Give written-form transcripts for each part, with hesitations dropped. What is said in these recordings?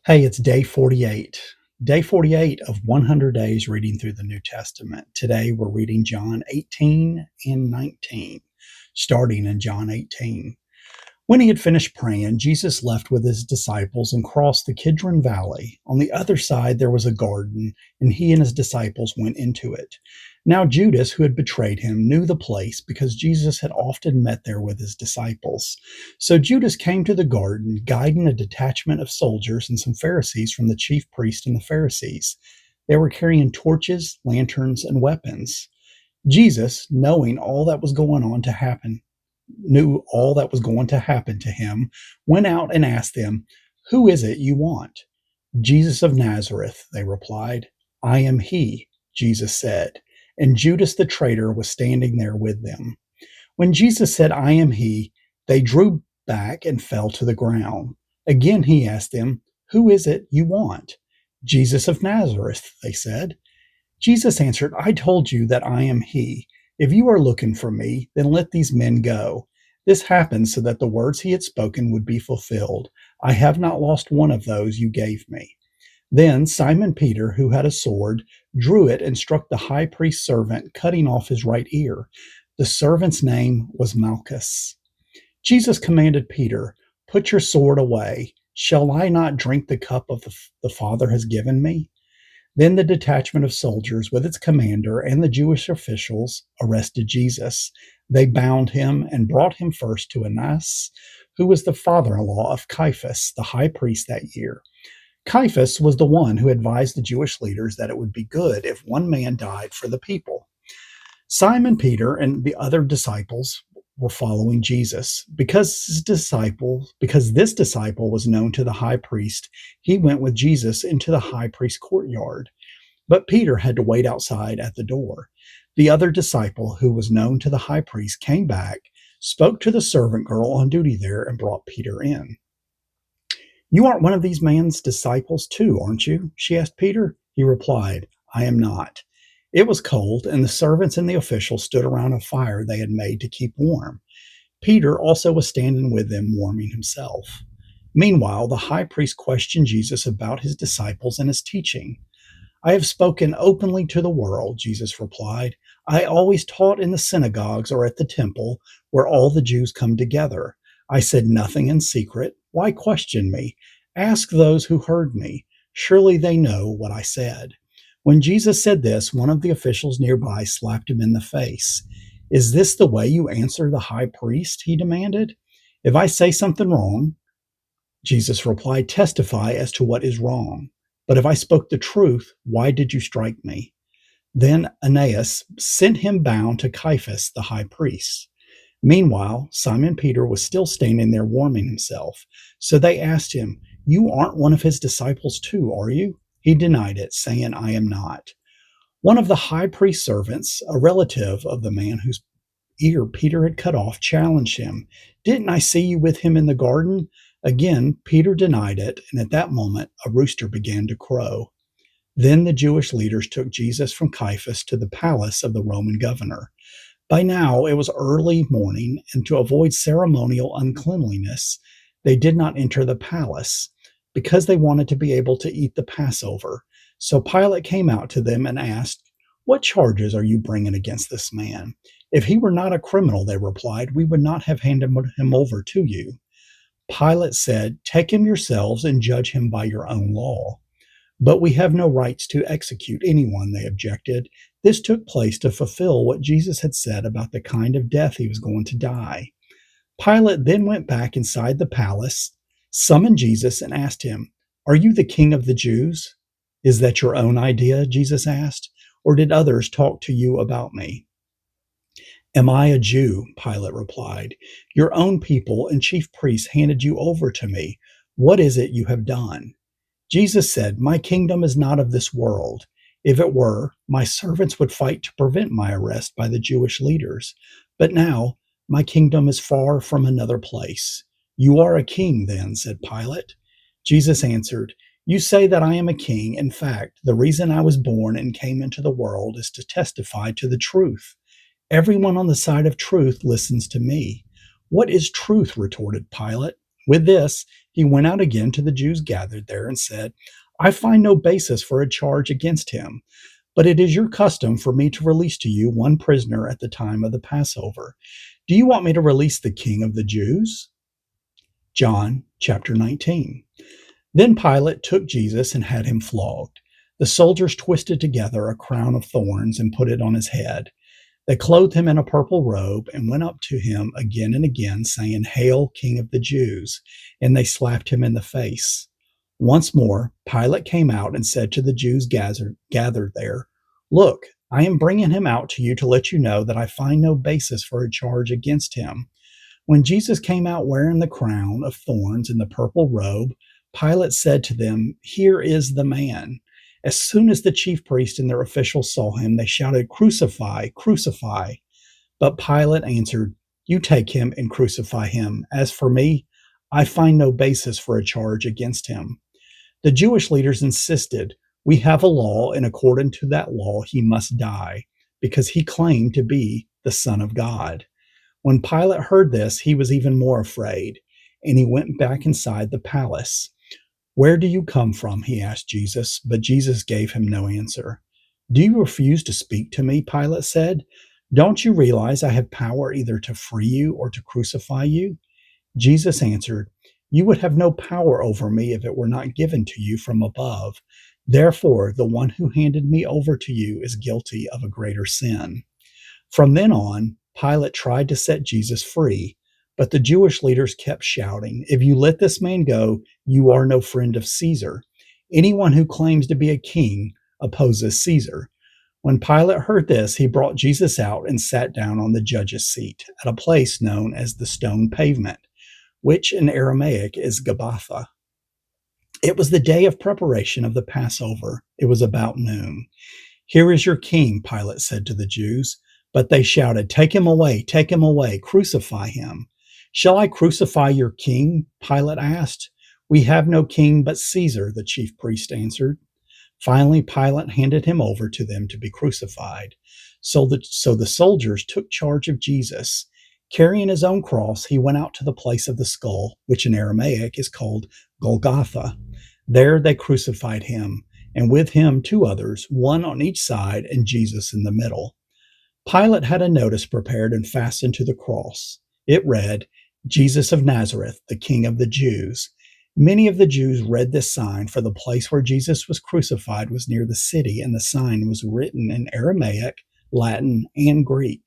Hey, it's day 48. Day 48 of 100 days reading through the New Testament. Today we're reading John 18 and 19, starting in John 18. When he had finished praying, Jesus left with his disciples and crossed the Kidron Valley. On the other side, there was a garden, and he and his disciples went into it. Now, Judas, who had betrayed him, knew the place because Jesus had often met there with his disciples. So Judas came to the garden, guiding a detachment of soldiers and some Pharisees from the chief priests and the Pharisees. They were carrying torches, lanterns, and weapons. Jesus, knowing all that was going on to happen, knew all that was going to happen to him, went out and asked them, "Who is it you want?" "Jesus of Nazareth," they replied. "I am he," Jesus said. And Judas the traitor was standing there with them. When Jesus said, "I am he," they drew back and fell to the ground. Again he asked them, "Who is it you want?" "Jesus of Nazareth," they said. Jesus answered, "I told you that I am he. If you are looking for me, then let these men go." This happened so that the words he had spoken would be fulfilled. "I have not lost one of those you gave me." Then Simon Peter, who had a sword, drew it and struck the high priest's servant, cutting off his right ear. The servant's name was Malchus. Jesus commanded Peter, "Put your sword away. Shall I not drink the cup of the Father has given me?" Then the detachment of soldiers with its commander and the Jewish officials arrested Jesus. They bound him and brought him first to Annas, who was the father-in-law of Caiaphas, the high priest that year. Caiaphas was the one who advised the Jewish leaders that it would be good if one man died for the people. Simon Peter and the other disciples were following Jesus. Because this disciple was known to the high priest, he went with Jesus into the high priest's courtyard. But Peter had to wait outside at the door. The other disciple, who was known to the high priest, came back, spoke to the servant girl on duty there, and brought Peter in. "You aren't one of these man's disciples too, aren't you?" she asked Peter. He replied, "I am not." It was cold, and the servants and the officials stood around a fire they had made to keep warm. Peter also was standing with them, warming himself. Meanwhile, the high priest questioned Jesus about his disciples and his teaching. "I have spoken openly to the world," Jesus replied. "I always taught in the synagogues or at the temple, where all the Jews come together. I said nothing in secret. Why question me? Ask those who heard me. Surely they know what I said." When Jesus said this, one of the officials nearby slapped him in the face. "Is this the way you answer the high priest?" he demanded. "If I say something wrong," Jesus replied, "testify as to what is wrong. But if I spoke the truth, why did you strike me?" Then Annas sent him bound to Caiaphas, the high priest. Meanwhile, Simon Peter was still standing there warming himself. So they asked him, "You aren't one of his disciples too, are you?" He denied it, saying, "I am not." One of the high priest's servants, a relative of the man whose ear Peter had cut off, challenged him. "Didn't I see you with him in the garden?" Again, Peter denied it, and at that moment a rooster began to crow. Then the Jewish leaders took Jesus from Caiaphas to the palace of the Roman governor. By now it was early morning, and to avoid ceremonial uncleanliness, they did not enter the palace, because they wanted to be able to eat the Passover. So Pilate came out to them and asked, "What charges are you bringing against this man?" "If he were not a criminal," they replied, "we would not have handed him over to you." Pilate said, "Take him yourselves and judge him by your own law." "But we have no rights to execute anyone," they objected. This took place to fulfill what Jesus had said about the kind of death he was going to die. Pilate then went back inside the palace, summoned Jesus, and asked him, "Are you the king of the Jews?" "Is that your own idea?" Jesus asked, "or did others talk to you about me?" "Am I a Jew?" Pilate replied. "Your own people and chief priests handed you over to me. What is it you have done?" Jesus said, "My kingdom is not of this world. If it were, my servants would fight to prevent my arrest by the Jewish leaders. But now my kingdom is far from another place." "You are a king, then," said Pilate. Jesus answered, "You say that I am a king. In fact, the reason I was born and came into the world is to testify to the truth. Everyone on the side of truth listens to me." "What is truth?" retorted Pilate. With this, He went out again to the Jews gathered there and said, I find no basis for a charge against him, but it is your custom for me to release to you one prisoner at the time of the Passover. Do you want me to release the king of the Jews? John chapter 19. Then Pilate took Jesus and had him flogged. The soldiers twisted together a crown of thorns and put it on his head. They clothed him in a purple robe and went up to him again and again, saying, Hail, King of the Jews! And they slapped him in the face. Once more, Pilate came out and said to the Jews gathered there, Look, I am bringing him out to you to let you know that I find no basis for a charge against him. When Jesus came out wearing the crown of thorns and the purple robe, Pilate said to them, Here is the man. As soon as the chief priests and their officials saw him, they shouted, Crucify, crucify. But Pilate answered, You take him and crucify him. As for me, I find no basis for a charge against him. The Jewish leaders insisted, We have a law, and according to that law he must die, because he claimed to be the Son of God. When Pilate heard this, he was even more afraid, and he went back inside the palace. Where do you come from? He asked Jesus, but Jesus gave him no answer. Do you refuse to speak to me? Pilate said. Don't you realize I have power either to free you or to crucify you? Jesus answered, You would have no power over me if it were not given to you from above. Therefore, the one who handed me over to you is guilty of a greater sin. From then on, Pilate tried to set Jesus free, but the Jewish leaders kept shouting, If you let this man go, you are no friend of Caesar. Anyone who claims to be a king opposes Caesar. When Pilate heard this, he brought Jesus out and sat down on the judge's seat at a place known as the Stone Pavement, which in Aramaic is Gabbatha. It was the day of preparation of the Passover. It was about noon. Here is your king, Pilate said to the Jews. But they shouted, Take him away, crucify him. Shall I crucify your king? Pilate asked. We have no king but Caesar, the chief priest answered. Finally, Pilate handed him over to them to be crucified. So the soldiers took charge of Jesus. Carrying his own cross, he went out to the place of the skull, which in Aramaic is called Golgotha. There they crucified him, and with him 2 others, one on each side and Jesus in the middle. Pilate had a notice prepared and fastened to the cross. It read, Jesus of Nazareth, the King of the Jews. Many of the Jews read this sign, for the place where Jesus was crucified was near the city, and the sign was written in Aramaic, Latin, and Greek.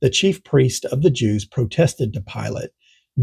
The chief priest of the Jews protested to Pilate,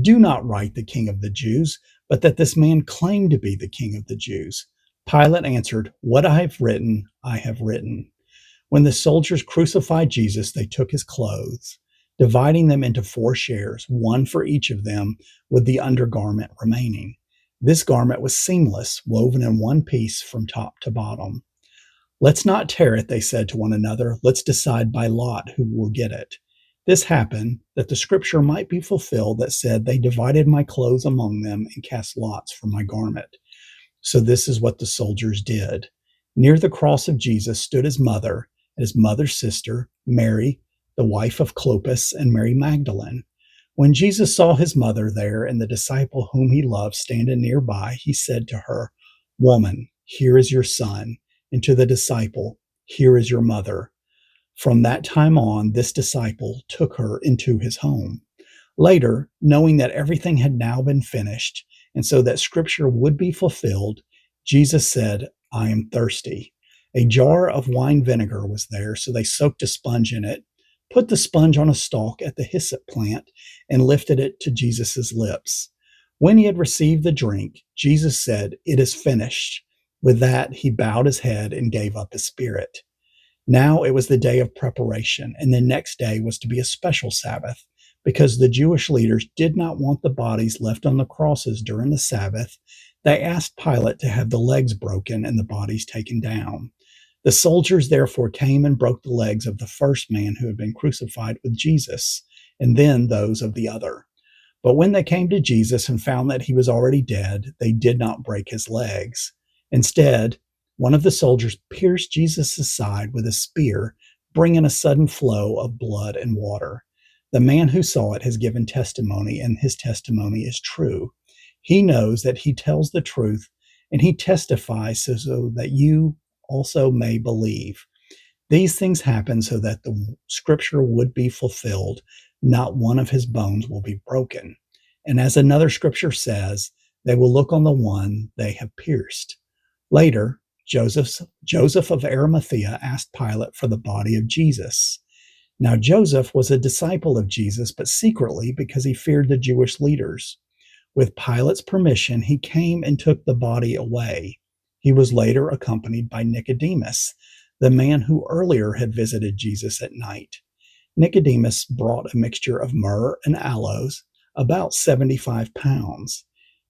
Do not write the King of the Jews, but that this man claimed to be the King of the Jews. Pilate answered, What I have written, I have written. When the soldiers crucified Jesus, they took his clothes, dividing them into 4 shares, one for each of them, with the undergarment remaining. This garment was seamless, woven in one piece from top to bottom. Let's not tear it, they said to one another. Let's decide by lot who will get it. This happened that the scripture might be fulfilled that said, They divided my clothes among them and cast lots for my garment. So this is what the soldiers did. Near the cross of Jesus stood his mother and his mother's sister, Mary, the wife of Clopas, and Mary Magdalene. When Jesus saw his mother there and the disciple whom he loved standing nearby, he said to her, Woman, here is your son, and to the disciple, Here is your mother. From that time on, this disciple took her into his home. Later, knowing that everything had now been finished, and so that scripture would be fulfilled, Jesus said, I am thirsty. A jar of wine vinegar was there, so they soaked a sponge in it, put the sponge on a stalk at the hyssop plant, and lifted it to Jesus' lips. When he had received the drink, Jesus said, It is finished. With that, he bowed his head and gave up his spirit. Now it was the day of preparation, and the next day was to be a special Sabbath, because the Jewish leaders did not want the bodies left on the crosses during the Sabbath. They asked Pilate to have the legs broken and the bodies taken down. The soldiers therefore came and broke the legs of the first man who had been crucified with Jesus, and then those of the other. But when they came to Jesus and found that he was already dead, they did not break his legs. Instead, one of the soldiers pierced Jesus' side with a spear, bringing a sudden flow of blood and water. The man who saw it has given testimony, and his testimony is true. He knows that he tells the truth, and he testifies so that you also may believe. These things happen so that the scripture would be fulfilled. Not one of his bones will be broken. And as another scripture says, they will look on the one they have pierced. Later, Joseph of Arimathea asked Pilate for the body of Jesus. Now, Joseph was a disciple of Jesus, but secretly because he feared the Jewish leaders. With Pilate's permission, he came and took the body away. He was later accompanied by Nicodemus, the man who earlier had visited Jesus at night. Nicodemus brought a mixture of myrrh and aloes, about 75 pounds.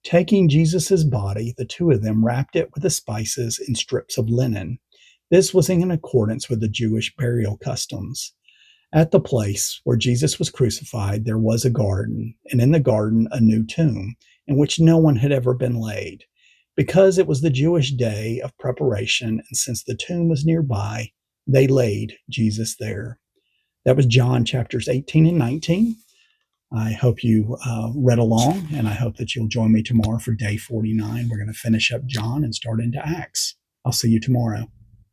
Taking Jesus' body, the two of them wrapped it with the spices in strips of linen. This was in accordance with the Jewish burial customs. At the place where Jesus was crucified, there was a garden, and in the garden a new tomb, in which no one had ever been laid. Because it was the Jewish day of preparation, and since the tomb was nearby, they laid Jesus there. That was John chapters 18 and 19. I hope you read along, and I hope that you'll join me tomorrow for day 49. We're going to finish up John and start into Acts. I'll see you tomorrow.